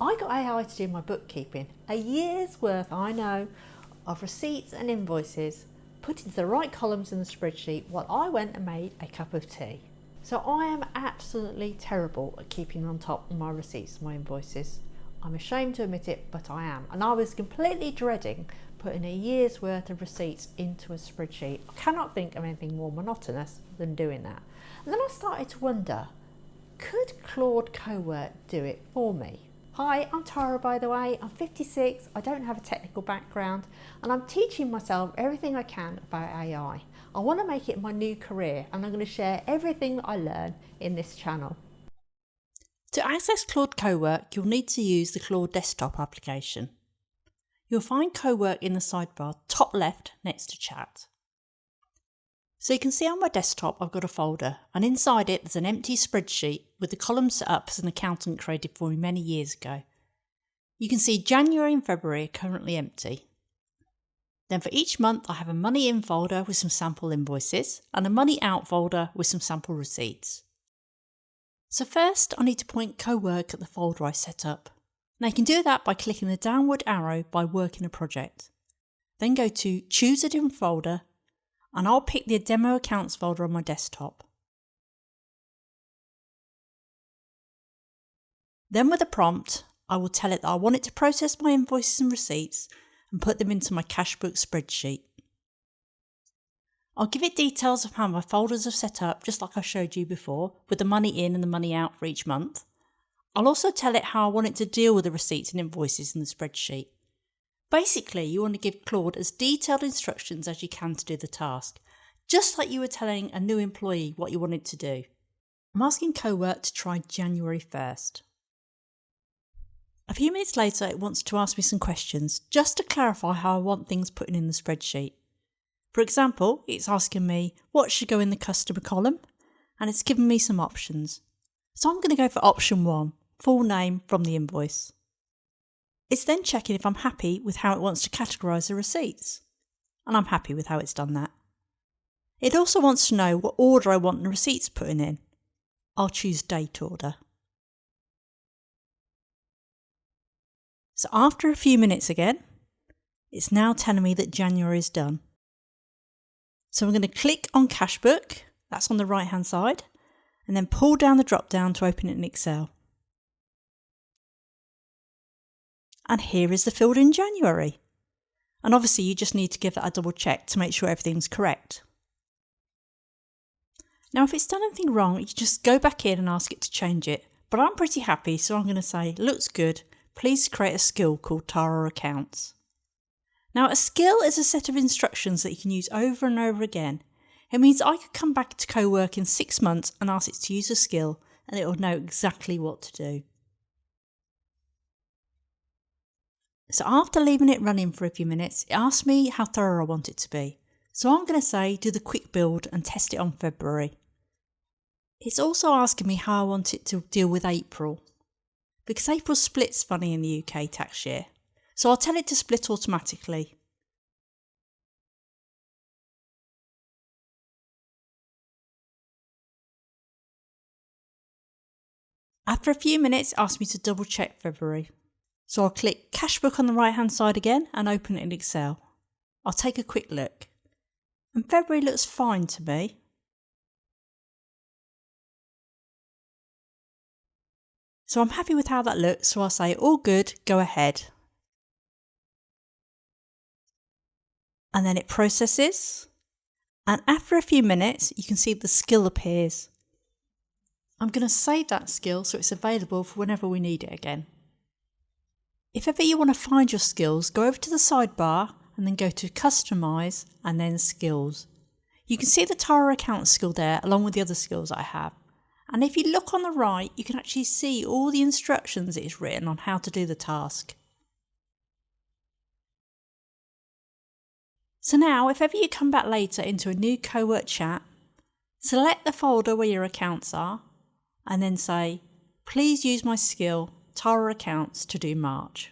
I got AI to do my bookkeeping. A year's worth, I know, of receipts and invoices put into the right columns in the spreadsheet while I went and made a cup of tea. So I am absolutely terrible at keeping on top of my receipts, my invoices. I'm ashamed to admit it, but I am. And I was completely dreading putting a year's worth of receipts into a spreadsheet. I cannot think of anything more monotonous than doing that. And then I started to wonder, could Claude Cowork do it for me? Hi, I'm Tara, by the way. I'm 56, I don't have a technical background, and I'm teaching myself everything I can about AI. I want to make it my new career, and I'm going to share everything that I learn in this channel. To access Claude Cowork, you'll need to use the Claude Desktop application. You'll find Cowork in the sidebar top left next to Chat. So you can see on my desktop I've got a folder, and inside it there's an empty spreadsheet with the columns set up as an accountant created for me many years ago. You can see January and February are currently empty. Then for each month I have a money in folder with some sample invoices and a money out folder with some sample receipts. So first I need to point Cowork at the folder I set up. Now you can do that by clicking the downward arrow by working a project. Then go to choose a different folder, and I'll pick the demo accounts folder on my desktop. Then with a prompt, I will tell it that I want it to process my invoices and receipts and put them into my cashbook spreadsheet. I'll give it details of how my folders are set up, just like I showed you before, with the money in and the money out for each month. I'll also tell it how I want it to deal with the receipts and invoices in the spreadsheet. Basically, you want to give Claude as detailed instructions as you can to do the task, just like you were telling a new employee what you wanted to do. I'm asking Cowork to try January 1st. A few minutes later, it wants to ask me some questions, just to clarify how I want things put in the spreadsheet. For example, it's asking me what should go in the customer column, and it's given me some options. So I'm going to go for option 1, full name from the invoice. It's then checking if I'm happy with how it wants to categorise the receipts, and I'm happy with how it's done that. It also wants to know what order I want the receipts put in. I'll choose date order. So after a few minutes again, it's now telling me that January is done. So I'm going to click on Cashbook, that's on the right hand side, and then pull down the drop down to open it in Excel. And here is the field in January. And obviously you just need to give that a double check to make sure everything's correct. Now if it's done anything wrong, you just go back in and ask it to change it. But I'm pretty happy, so I'm going to say, looks good, please create a skill called Tara Accounts. Now a skill is a set of instructions that you can use over and over again. It means I could come back to Cowork in 6 months and ask it to use a skill, and it will know exactly what to do. So after leaving it running for a few minutes, it asked me how thorough I want it to be. So I'm going to say do the quick build and test it on February. It's also asking me how I want it to deal with April, because April splits funny in the UK tax year. So I'll tell it to split automatically. After a few minutes, it asks me to double check February. So I'll click Cashbook on the right hand side again and open it in Excel. I'll take a quick look. And February looks fine to me. So I'm happy with how that looks, so I'll say all good, go ahead. And then it processes. And after a few minutes, you can see the skill appears. I'm going to save that skill so it's available for whenever we need it again. If ever you want to find your skills, go over to the sidebar and then go to Customise and then Skills. You can see the Tara Accounts skill there along with the other skills I have. And if you look on the right, you can actually see all the instructions it is written on how to do the task. So now, if ever you come back later into a new Cowork chat, select the folder where your accounts are and then say, please use my skill Tara Accounts to do March.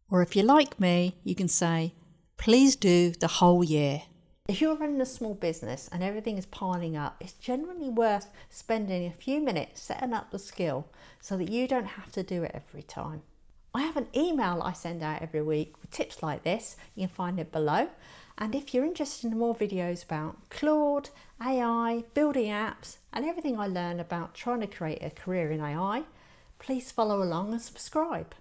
Or if you're like me, you can say, please do the whole year. If you're running a small business and everything is piling up, it's generally worth spending a few minutes setting up the skill so that you don't have to do it every time. I have an email I send out every week with tips like this. You can find it below. And if you're interested in more videos about Claude, AI, building apps, and everything I learn about trying to create a career in AI, please follow along and subscribe.